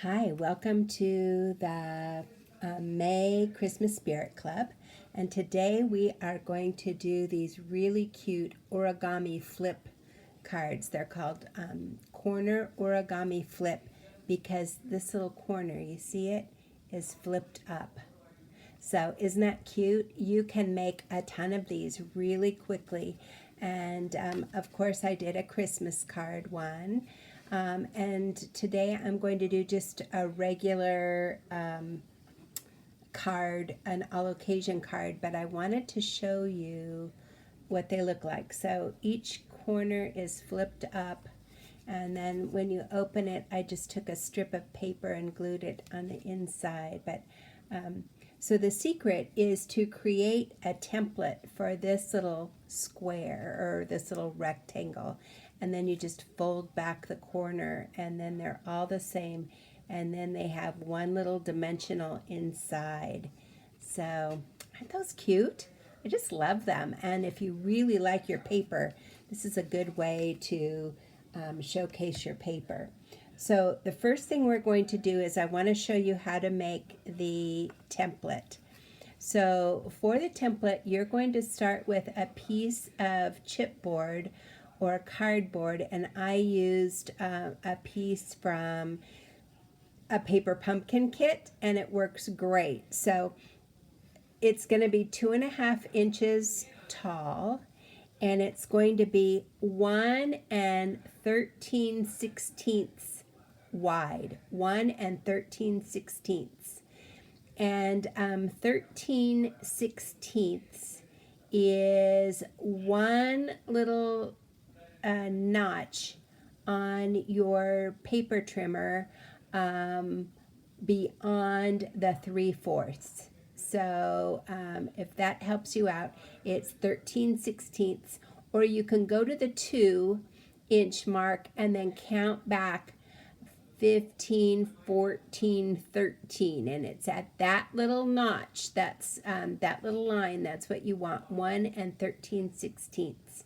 Hi, welcome to the May Christmas Spirit Club. And today we are going to do these really cute origami flip cards. They're called corner origami flip because this little corner, you see it, is flipped up. So isn't that cute? You can make a ton of these really quickly. And of course, I did a Christmas card one. And today I'm going to do just a regular card, an all occasion card, but I wanted to show you what they look like. So each corner is flipped up, and then when you open it, I just took a strip of paper and glued it on the inside. But so the secret is to create a template for this little square or this little rectangle, and then you just fold back the corner, and then they're all the same, and then they have one little dimensional inside. So aren't those cute? I just love them. And if you really like your paper, this is a good way to showcase your paper. So the first thing we're going to do is I want to show you how to make the template. So for the template, you're going to start with a piece of chipboard or cardboard, and I used a piece from a paper pumpkin kit, and it works great. So it's going to be 2.5 inches tall, and it's going to be 1 13/16 wide, 1 13/16, and 13/16 is one little notch on your paper trimmer beyond the 3/4. So if that helps you out, it's 13/16, or you can go to the 2-inch mark and then count back 15, 14, 13, and it's at that little notch, that's that little line, that's what you want, 1 13/16.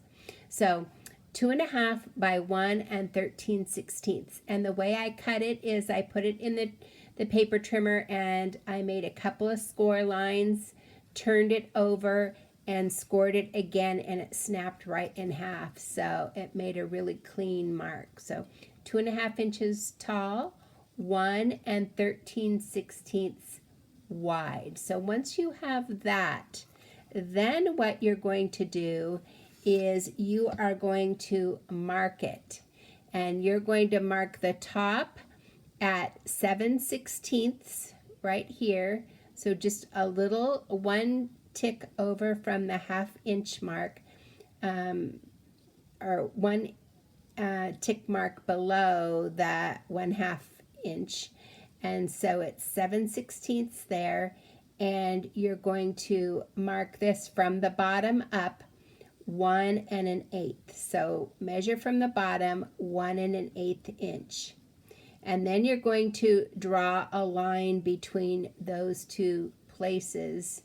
So 2.5 by 1 13/16. And the way I cut it is I put it in the paper trimmer, and I made a couple of score lines, turned it over, and scored it again, and it snapped right in half. So it made a really clean mark. So 2.5 inches tall, 1 13/16 wide. So once you have that, then what you're going to do is you are going to mark it, and you're going to mark the top at 7/16 right here. So just a little, one tick over from the 1/2 inch mark, or one tick mark below that 1/2 inch, and so it's 7/16 there. And you're going to mark this from the bottom up 1 1/8. So measure from the bottom 1 1/8 inch. And then you're going to draw a line between those two places,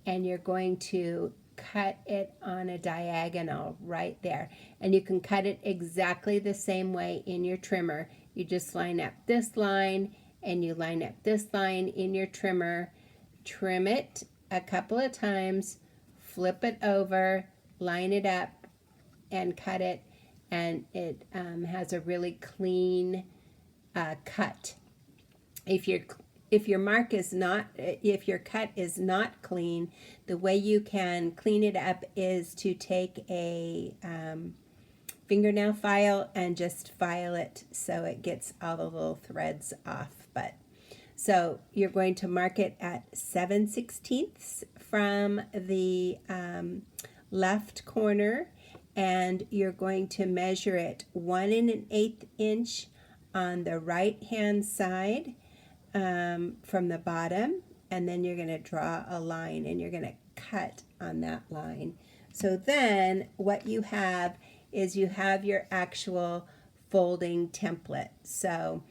and you're going to cut it on a diagonal right there. And you can cut it exactly the same way in your trimmer. You just line up this line, and you line up this line in your trimmer, trim it a couple of times, flip it over, line it up, and cut it, and it has a really clean cut. If your cut is not clean, the way you can clean it up is to take a fingernail file and just file it so it gets all the little threads off. But so you're going to mark it at 7/16 from the left corner, and you're going to measure it 1 1/8 inch on the right hand side from the bottom, and then you're going to draw a line, and you're going to cut on that line. So then what you have is you have your actual folding template. So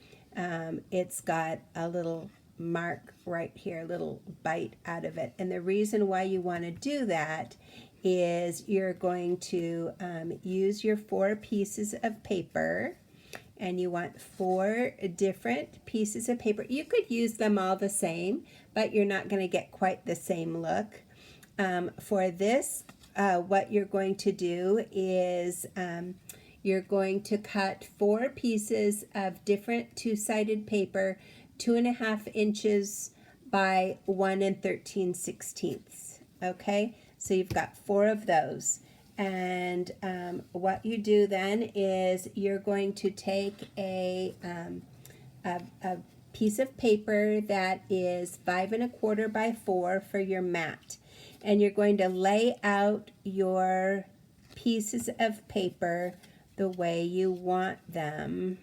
it's got a little mark right here, a little bite out of it. And the reason why you want to do that is you're going to use your 4 pieces of paper, and you want 4 different pieces of paper. You could use them all the same, but you're not going to get quite the same look. For this, what you're going to do is you're going to cut 4 pieces of different two-sided paper, 2.5 inches by 1 13/16. Okay, so you've got 4 of those. And what you do then is you're going to take a piece of paper that is 5 1/4 by 4 for your mat. And you're going to lay out your pieces of paper the way you want them.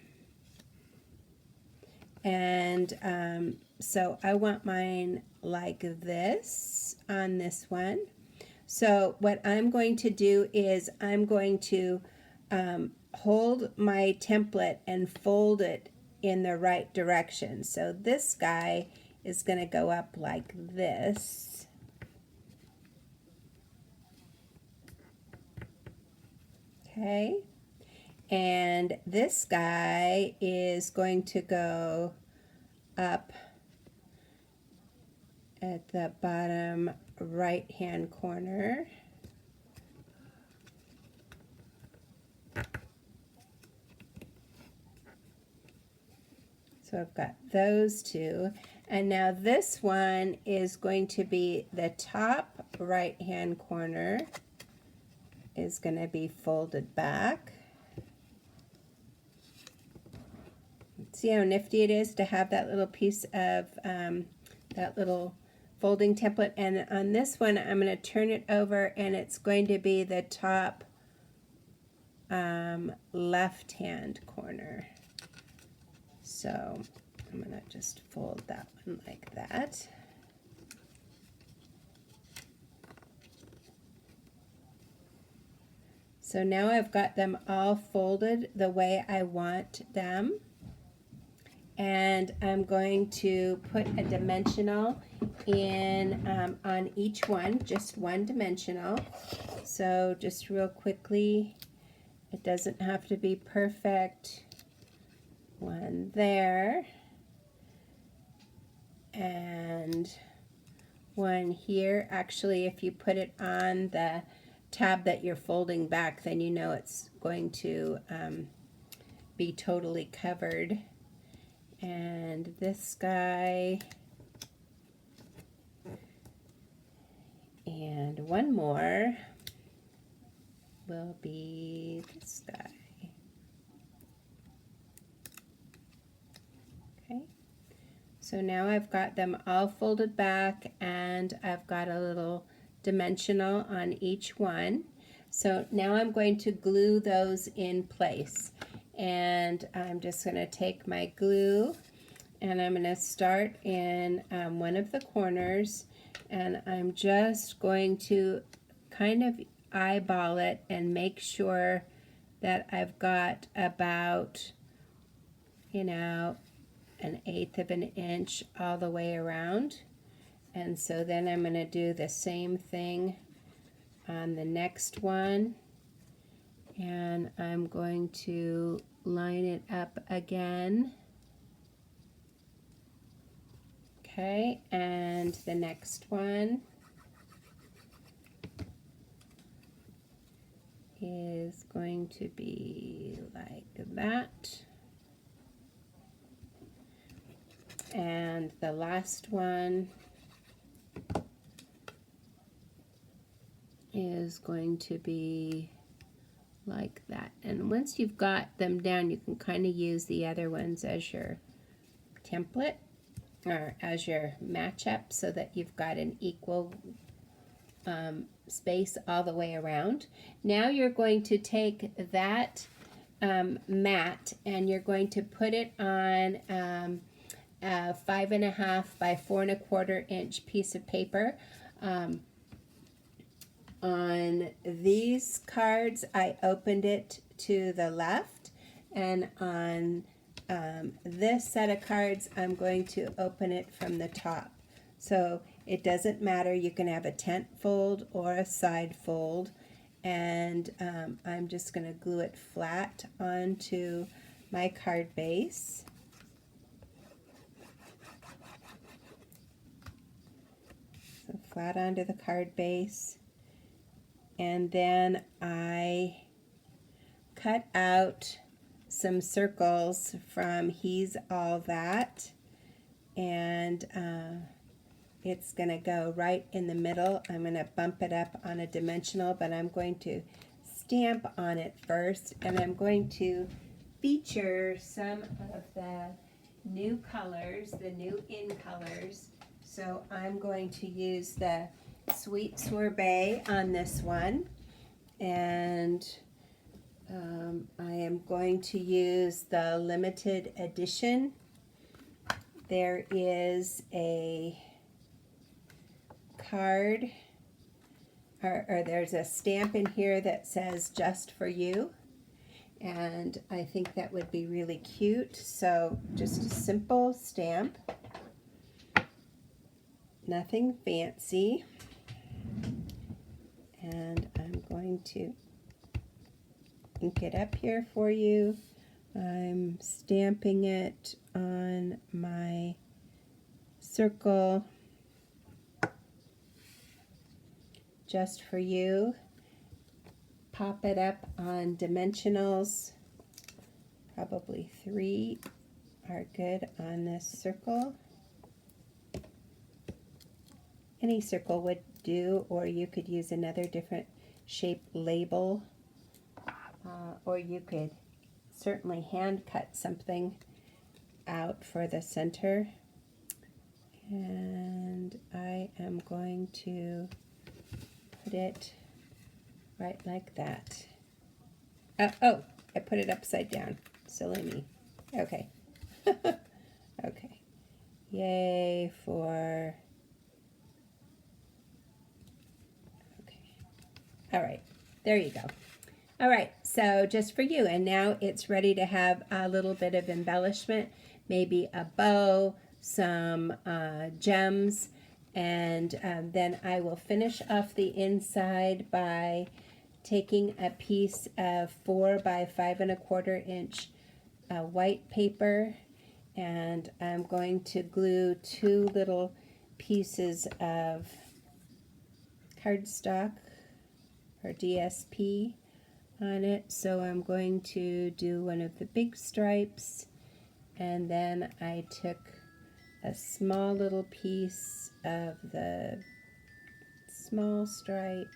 And so I want mine like this on this one. So what I'm going to do is I'm going to hold my template and fold it in the right direction. So this guy is going to go up like this. Okay. And this guy is going to go up at the bottom right hand corner. So I've got those 2. And now this one is going to be the top right hand corner is going to be folded back. See how nifty it is to have that little piece of that little folding template. And on this one I'm going to turn it over and it's going to be the top left hand corner. So I'm going to just fold that one like that. So now I've got them all folded the way I want them. And I'm going to put a dimensional in on each one, just one dimensional. So just real quickly, it doesn't have to be perfect. One there, and one here. Actually, if you put it on the tab that you're folding back, then you know it's going to be totally covered. And this guy, and one more will be this guy. Okay, so now I've got them all folded back and I've got a little dimensional on each one. So now I'm going to glue those in place. And I'm just going to take my glue and I'm going to start in one of the corners, and I'm just going to kind of eyeball it and make sure that I've got about, you know, 1/8 of an inch all the way around. And so then I'm going to do the same thing on the next one. And I'm going to line it up again. Okay, and the next one is going to be like that. And the last one is going to be like that. And once you've got them down, you can kind of use the other ones as your template or as your matchup so that you've got an equal space all the way around. Now you're going to take that mat and you're going to put it on a 5 1/2 by 4 1/4 inch piece of paper. On these cards, I opened it to the left, and on this set of cards, I'm going to open it from the top. So it doesn't matter, you can have a tent fold or a side fold, and I'm just going to glue it flat onto my card base. So flat onto the card base. And then I cut out some circles from He's All That. And it's going to go right in the middle. I'm going to bump it up on a dimensional, but I'm going to stamp on it first. And I'm going to feature some of the new colors, the new in colors. So I'm going to use the Sweet Sorbet on this one. And I am going to use the limited edition. There is a card, or there's a stamp in here that says just for you, and I think that would be really cute. So just a simple stamp, nothing fancy, and I'm going to ink it up here for you. I'm stamping it on my circle, just for you. Pop it up on dimensionals. Probably 3 are good on this circle. Any circle would do, or you could use another different shape label, or you could certainly hand cut something out for the center. And I am going to put it right like that. Oh, I put it upside down. Silly me. Okay. Okay. Yay for... Okay. All right. There you go. All right. So just for you. And now it's ready to have a little bit of embellishment. Maybe a bow, some gems. And then I will finish off the inside by taking a piece of 4 by 5 1/4 inch white paper, and I'm going to glue 2 little pieces of cardstock or DSP on it. So I'm going to do one of the big stripes, and then I took a small little piece of the small stripe,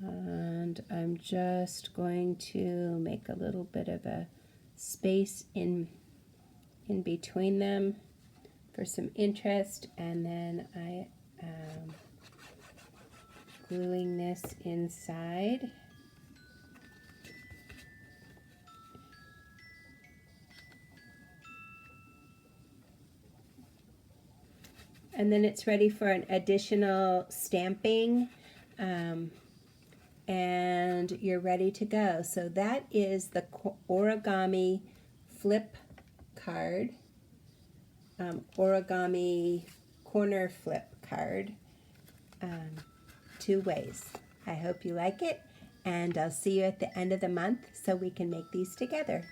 and I'm just going to make a little bit of a space in between them for some interest, and then I am gluing this inside. And then it's ready for an additional stamping, and you're ready to go. So that is the Origami flip card, Origami corner flip card, 2 ways. I hope you like it, and I'll see you at the end of the month so we can make these together.